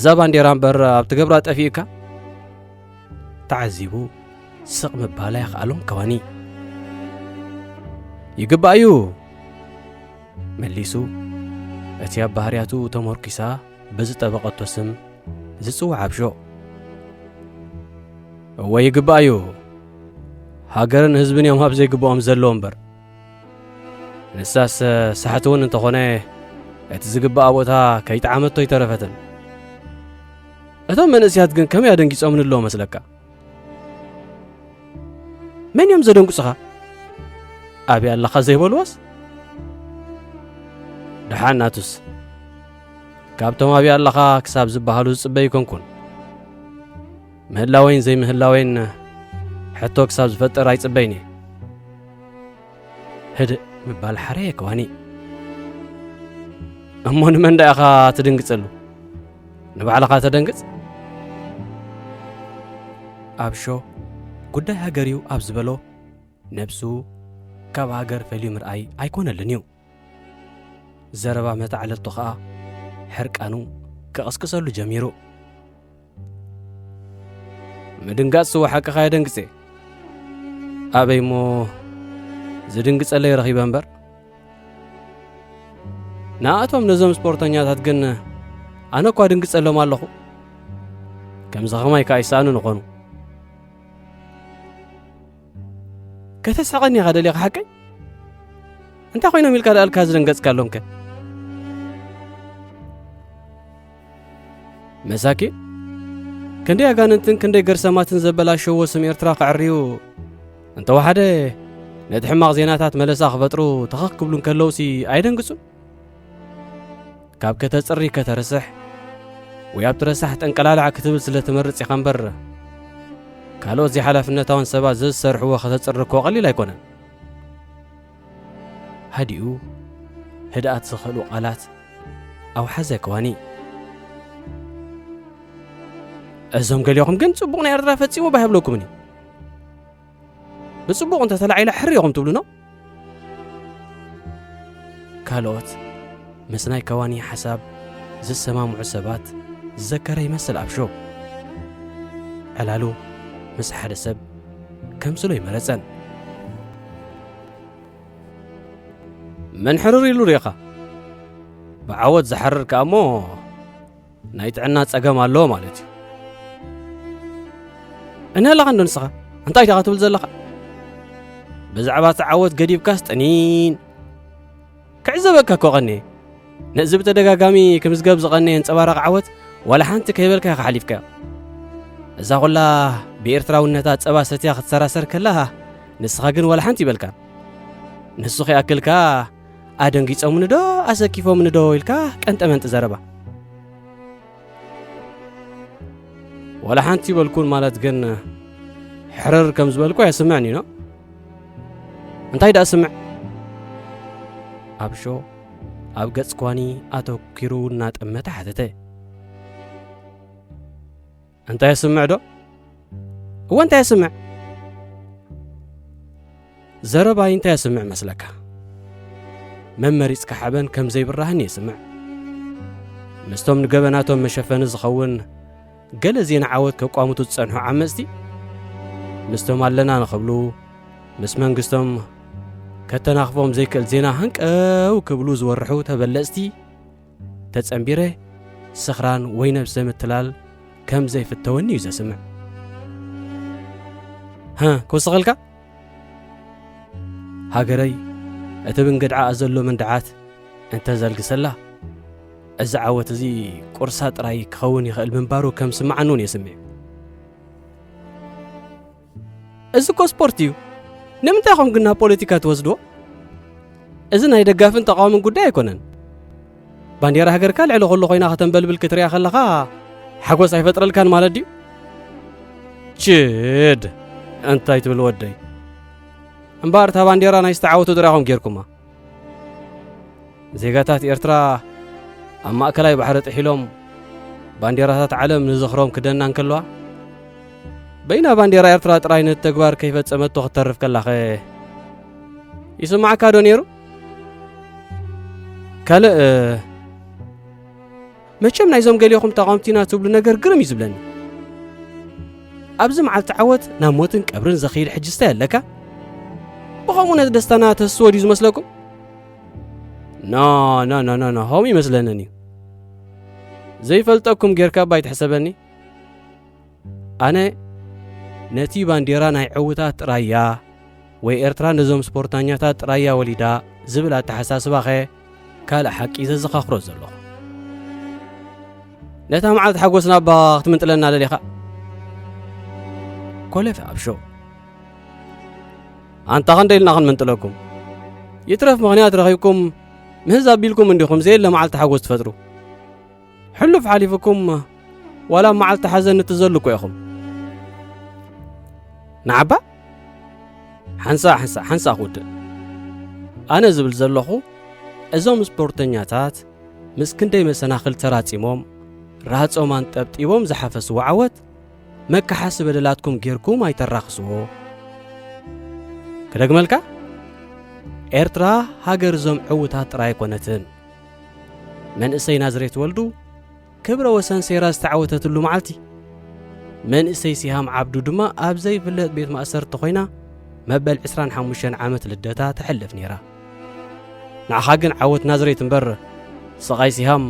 እዛ ባንዴራ እምበር ኣብ ትገብራ ጠፊእካ ተዓዚቡ ስቕ ምባላ ይኽኣሎም ከዋኒ ይግባእ እዩ መሊሱ እቲ ኣብ ባህርያቱ ተመርኪሳ ብዝጠበቐቶ ስም ዝጽዋዕ ኣብሾ እወ ይግባእ እዩ ሃገርን ህዝብን እዮም ኣብ ዘይግብኦም ዘለዎ እምበር ንሳስ ሳሕቲ እውን እንተኾነ እቲ ዝግባእ ቦታ ከይጠዓመቶ ይተረፈትን እቶም መንእስያት ግን ከመይ ኣደንጊጾም ንለዎ መስለካ መን እዮም ዘደንቁጽኻ ኣብያ ኣለኻ ዘይበልዎስ ድሓናቱስ ካብቶም ኣብያ ኣለኻ ክሳብ ዝበሃሉ ዝጽበይ ይኮንኩን ምህላወይን ዘይምህላወይን ሕቶ ክሳብ ዝፈጥር ኣይጽበይኒ ህድእ ምባል ሓረየ ከዋኒ እሞ ንመንዳ ኢኻ ትድንግጸሉ ንባዕልኻ ተደንግጽ ኣብሾ ጉዳይ ሃገርዩ ኣብ ዝበሎ ነብሱ ካብ ሃገር ፈልዩ ምርኣይ ኣይኮነልን እዩ ዘረባ መታዕለልቶ ኸዓ ሕርቃኑ ክቐስቅሰሉ ጀሚሩ ምድንጋጽ ስዋ ሓቂኻ የደንግጼ ኣበይ እሞ ዝድንግጸለይ ረኺበ እምበር ንኣቶም ነዞም ስፖርተኛታት ግን ኣነ እኳ ድንግጸሎም ኣለኹ ከምዚ ኸማይ ከዓ ይሰኣኑ ንኾኑ ከተስሐቐኒ ኢኻ ደሊኻ ሓቀይ እንታይ ኮይኖም ኢልካ ደኣልካ ዝደንገጽካሎም ከ መሳኪን ክንደይ ኣጋንንትን ክንደይ ገርሰማትን ዘበላሸዎ ስም ኤርትራ ክዕርዩ እንተወሓደ ነቲ ሕማቕ ዜናታት መለሳ ክፈጥሩ ተኸኽ ክብሉ እንከለውሲ ኣይደንግጹን ካብ ከተጽሪ ከተርስሕ ወይ ኣብ ትረሳሕ ጠንቀላልዓ ክትብል ስለ ትመርጽ ኢኻ እምበር ካልኦት ዘይሓላፍነታውን ሰባት ዝሰርሕዎ ከተጽርኮ ቐሊል ኣይኮነን ሃዲኡ ህድኣት ዝኽእሉ ቓላት ኣውሓዘ ከዋኒ እዞም ገሊኹም ግን ጽቡቕ ናይ ኤርትራ ፈጺሞ ባይብለኩምኒ ብጽቡቕ እንተተላዒለ ሕሪ ኢኹም ትብሉ ኖ ካልኦት ምስ ናይ ከዋኒ ሓሳብ ዝሰማምዑ ሰባት ዝዘከረ ይመስል ኣብሾ ዕላሉ ምስ ሓደ ሰብ ከምስሎ ይመረጸን መን ሕርር ኢሉ ሪኢኻ ብዓወት ዝሓርር ከኣ እሞ ናይ ጥዕና ጸገም ኣለዎ ማለት እዩ እንህለኻ እንዶ ንስኻ እንታይ ዲኻ ትብል ዘለኻ ብዛዕባ ተዓወት ገዲብካስ ጠኒን ክዕዘበካ እኮ ቐኒየ ነዚ ብተደጋጋሚ ክምዝገብ ዝቐነየ እንጸባረቕ ዓወት ዋላ ሓንቲ ከይበልካ ኢኻ ሓሊፍካዮ እዛ ኹላ ብኤርትራውነታ ጸባ ሰትያ ክትሰራሰር ከላ ንስኻ ግን ዋላ ሓንቲ ይበልካ ንሱ ኸይኣክልካ ኣደንጊጾምኒ ዶ ኣሰኪፎምኒ ዶ ኢልካ ቀንጠመንጢ ዘረባ ዋላ ሓንቲ ይበልኩን ማለት ግን ሕርር ከም ዝበልኩ የስምዕኒ ኖ እንታይ ዳ ስምዕ ኣብሾ ኣብ ገጽ ኳኒ ኣተኪሩ እናጠመተ ሓተተ እንታይ የስምዕ ዶ እወ እንታይ የስምዕ ዘረባይ እንታይ የስምዕ መስለካ መመሪጽካ ሓበን ከም ዘይብራህኒ የስምዕ ምስቶም ንገበናቶም መሸፈኒ ዝኸውን ገለ ዜና ዓወት ከቋሙቱ ዝጸንሑ ዓመፅቲ ምስቶም ኣለና ንኽብሉ ምስ መንግስቶም ከተናኽፎም ዘይክእል ዜና ሃንቀው ክብሉ ዝወርሑ ተበለጽቲ ተጸንቢረ ስኽራን ወይ ነብሰ ምትላል ከም ዘይፍተወኒ እዩ ዘስምዕ ክውስኸልካ ሃገረይ እቲ ብንገድዓ ዘሎ መንድዓት እንተዘልግሰላ እዚ ዓወት እዚ ቁርሳ ጥራይ ክኸውን ይኽእል ምንባሩ ከም ስማዓኑን የስምዕ እዚ እኮ ስፖርት እዩ ንምንታይ ኸም ግን ናብ ፖለቲካ ትወስድዎ እዚ ናይ ደጋፍን ተቃዋምን ጉዳይ ኣይኮነን ባንዴራ ሃገርካ ልዕሊ ኹሉ ኾይና ኸተንበልብል ክትሪያ ኸለኻ ሓጎስ ኣይፈጥረልካን ማለት ድዩ ችድ እንታይ ትብል ወደይ እምበር እታ ባንዴራ ናይ ዝተዓወቱ ጥራይኹም ጌርኩማ ዜጋታት ኤርትራ ኣብ ማእከላይ ባሕሪ ጥሒሎም ባንዴራታት ዓለም ንዝኽሮም ክደና እንከለዋ በይና ባንዴራ ኤርትራ ጥራይ ነተግባር ከይፈጸመቶ ክትተርፍ ከላኸ ይስማዓካ ዶ ነይሩ ካልእ መቸም ናይዞም ገሊኹም ተቃውምቲና ትብሉ ነገር ግርም ይዝብለኒ ኣብዚ መዓልቲ ዓወት ናብ ሞትን ቀብርን ዘኺድ ሕጅስታ ያለካ ብኸምኡ ነቲ ደስታና ተስወ ድዩ ዝመስለኩም ኖ ሆም ይመስለንን እዩ ዘይፈልጠኩም ጌርካ ባይ ትሕሰበኒ ኣነ ነቲ ባንዴራ ናይ ዕውታት ጥራያ ወይ ኤርትራ ነዞም ስፖርተኛታት ጥራያ ወሊዳ ዝብል ኣተሓሳስባ ኸ ካልእ ሓቂ ዘዘኻኽሮ ዘለኹ ነታ መዓልቲ ሓጎስና ባ ክትምንጥለና ደሊኻ ኮለፈ ኣብሾ ኣንታ ኸንደይ ኢልና ክንምንጥለኩም ይትረፍ ምኽንያት ረኺብኩም ምህዝ ኣቢልኩም እንዲኹም ዘየለ መዓልቲ ሓጎስ ትፈጥሩ ሕሉፍ ሓሊፍኩም ዋላ መዓልቲ ሓዘን እትዘልኩ ኢኹም ንዓባ ሓንሳ ኹድእ ኣነ ዝብል ዘለኹ እዞም ስፖርተኛታት ምስ ክንደይ መሰናኽል ተራጺሞም ራጾም አንጠብጢቦም ዝሓፈስዎ ዓወት መካሓሲ በደላትኩም ጌርኩም ኣይተራኽስዎ ክደግመልካ ኤርትራ ሃገር ዞም ዕውታት ጥራይ ኮነትን መንእሰይ ናዝሬት ወልዱ ክብረ ወሰን ሴራ ዝተዓወተትሉ መዓልቲ መንእሰይ ሲሃም ዓብዱ ድማ ኣብ ዘይፍለጥ ቤት ማእሰርቲ ኮይና መበል 25 ዓመት ልደታ ተሕልፍ ነይራ ንዓኻ ግን ዓወት ናዝሬት እምበር ስቓይ ሲሃም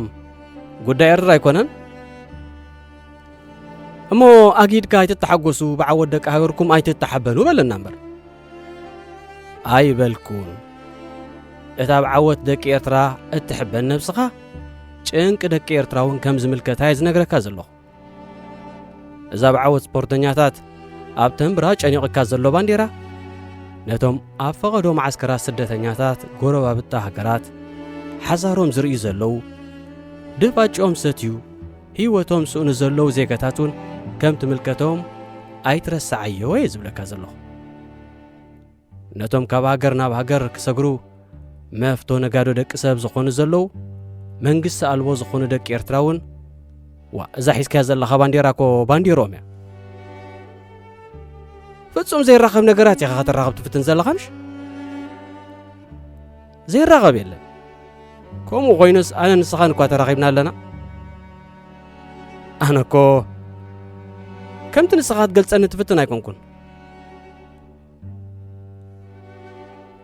ጉዳይ ኤርትራ ኣይኮነን እሞ ኣጊድካ ኣይትተሓጐሱ ብዓወት ደቂ ሃገርኩም ኣይትተሓበኑ በለና እምበር ኣይበልኩን እታ ብዓወት ደቂ ኤርትራ እትሕበን ነብስኻ ጭንቂ ደቂ ኤርትራ እውን ከም ዝምልከታይ ዝነግረካ ዘለኹ እዛ ብዓወት ስፖርተኛታት ኣብ ተንብራ ጨኒቕካ ዘሎ ባንዴራ ነቶም ኣብ ፈቐዶ ማዓስከራት ስደተኛታት ጎረባብታ ሃገራት ሓሳሮም ዝርእዩ ዘለዉ ድፋጭኦም ሰትዩ ህይወቶም ስኡኑ ዘለዉ ዜጋታት እውን ከም ትምልከቶም ኣይትረሳዓዮ እየ ዝብለካ ዘለኹ ነቶም ካብ ሃገር ናብ ሃገር ክሰግሩ መፍቶ ነጋዶ ደቂ ሰብ ዝኾኑ ዘለዉ መንግስቲ ኣልቦ ዝኾኑ ደቂ ኤርትራ እውን ዋ እዛ ሒዝካያ ዘለኻ ባንዴራ ኮ ባንዴሮም እያ ፍጹም ዘይራኸብ ነገራት ኢኻ ከተራኸብ ትፍትን ዘለኻ ምሽ ዘይራኸብ የለን ከምኡ ኮይኑስ ኣነ ንስኻን እኳ ተራኺብና ኣለና ኣነ ኮ ከምቲ ንስኻ ትገልጸኒ ትፍትን ኣይኮንኩን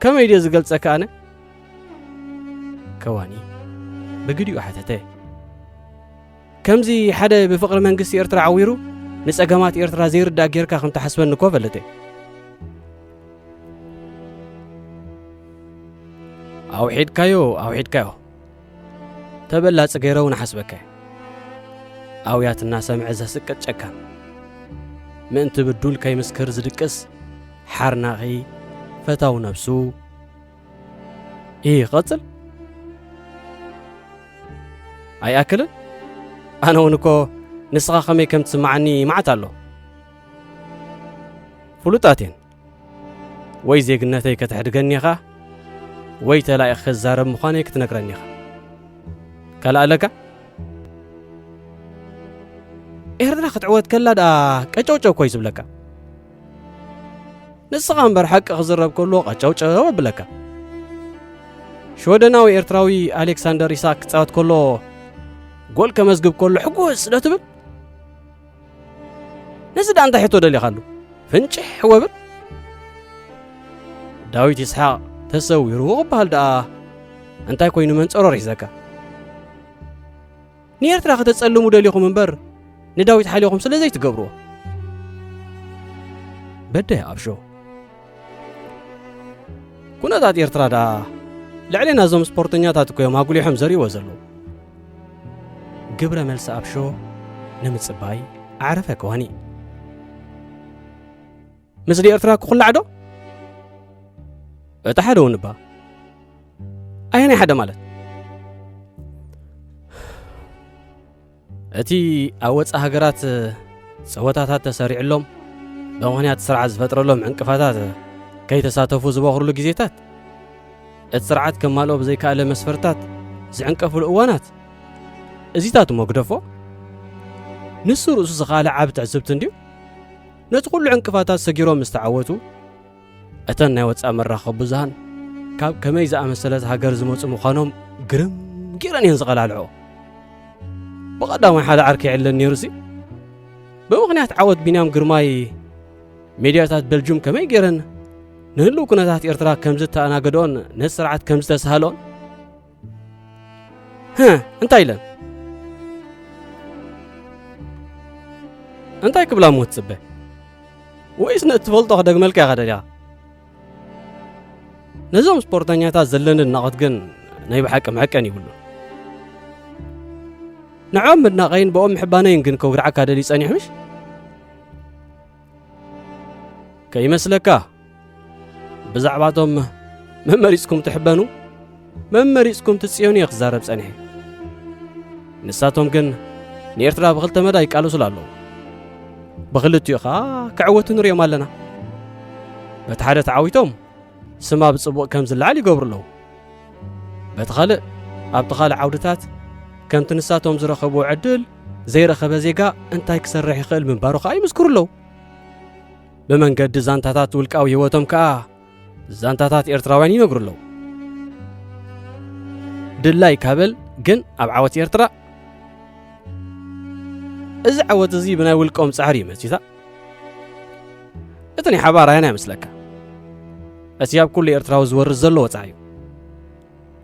ከመይ ድየ ዝገልጸካ ኣነ ከዋኒ ብግዲኡ ሓተተ ከምዚ ሓደ ብፍቕሪ መንግስቲ ኤርትራ ዓዊሩ ንጸገማት ኤርትራ ዘይርዳእ ጌርካ ከም ተሓስበኒ እኮ ፈለተ ኣውሒድካዮ ተበላጽ ገይረው ንሓስበካ ኣውያትና ሰምዐ ዘስቅጥ ጨካን ምእንቲ ብዱል ከይምስክር ዝድቅስ ሓርናኺ ፈታው ነብሱ ይቕጽል ኣይኣክልን ኣነ እውን እኮ ንስኻ ኸመይ ከም ትስማዓኒ ማዓት ኣሎ ፍሉጣትን ወይ ዜግነተይ ከተሕድገኒ ኢኻ ወይ ተላኢኽ ክዛረብ ምዃነይ ክትነግረኒ ኢኻ ካልእ ኣለካ ኤርትራ ክትዕወት ከላ ደኣ ቀጨውጨው ኮይ ዝብለካ ንስኻ እምበር ሓቂ ክዝረብ ከሎ ቀጨውጨው ኣብለካ ሾደናዊ ኤርትራዊ ኣሌክሳንደር ኢሳክ ክፃወት ከሎ ጎል ከመዝግብ ከሎ ሕጉስ ዶ ትብል ነዚ ዳ እንታይ ሕቶ ደሊኻሉ ፍንጭሕ ወብል ዳዊት ይስሓቅ ተሰዊሩ ክበሃል ደኣ እንታይ ኮይኑ መንፀሮር ሒዘካ ንኤርትራ ከተጸልሙ ደሊኹም እምበር ንዳዊት ሓሊኹም ስለ ዘይትገብርዎ በደይ ኣብሾ ኩነታት ኤርትራ ደኣ ልዕሊና እዞም ስፖርተኛታት እኮ እዮም ኣጉሊሖም ዘርእይዎ ዘለዉ ግብረ መልሲ ኣብሾ ንምጽባይ ኣዕረፈ ከዋኒ ምስሊ ኤርትራ ክኹላዕ ዶ እታ ሓደ እውን እባ ኣየናይ ሓደ ማለት እቲ ኣብ ወፃኢ ሃገራት ፀወታታት ተሰሪዕሎም ብምኽንያት ስርዓት ዝፈጥረሎም ዕንቅፋታት ከይተሳተፉ ዝበኽርሉ ግዜታት እቲ ስርዓት ከማልኦ ብዘይከኣለ መስፈርታት ዝዕንቀፍሉ እዋናት እዚታት ሞግደፎ ንሱ ርእሱ ዝኻለ ዓብ ትዕዝብቲ እንድዩ ነቲ ኩሉ ዕንቅፋታት ሰጊሮም ምስተዓወቱ እተን ናይ ወፃኢ መራኸቢ ብዙሃን ካብ ከመይ ዝኣመሰለት ሃገር ዝመፁ ምዃኖም ግርም ጌረን እየን ዝቐላልዖ بقدام حدا عركي على النيرسي بمغنيات عود بينام قرماي ميدياتات بلجوم كما يقرن نهلو كناتات إرترا كمزتا أنا قدون نسرعت كمزتا سهلون انتاي لن انتاي كبلا موت سبه وإيش نتفلطو خدق ملكا غدا نزوم سبورتانياتا زلن النقط جن نايب حكم حكان يقولون نعم بدنا غين بقوم حبانين جن كوغرعك هذا اللي يسأني حمش كي مسلكا بزعباتهم ممريسكم تحبانو ممريسكم تسيوني يخزارب سأني نساتهم جن نيرترا بغلت مدى يقالوا سلالو بغلت يخا كعوة نريا مالنا بتحدث عاويتهم سما بتصبق كم زلعلي قبر له بتخلق أبتخال عودتات كم تنساتهم زرخبوا عدل زي رخب زيقا انتاي كسرح يخل من باروخ أي مذكر له بمن قد زانتاتات والكاو يوتهم كا زانتاتات إرتراواني نقر له دلاي كابل جن أب عوت إرترا إذا عوت زي بنا والكوم سعري مسيطا اتني حبارة هنا مسلك أسياب كل إرتراو زور الزلو وتعيو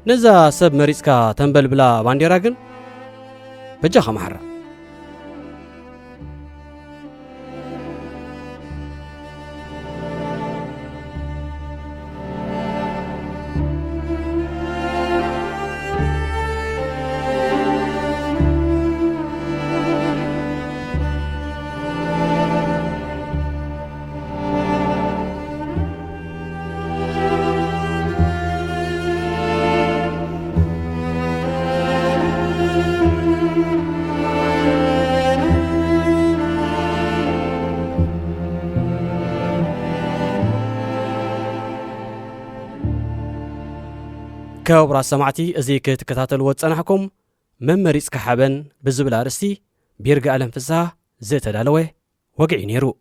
نزا سب مريسكا تنبل بلا بانديراغن بجاخا محرا كابرا سمعتي ازيك تكتاتل وصنحكم ممريص كحبن بزبل ارستي بيرغا الم فسا زيت دالوي وقعي نيرو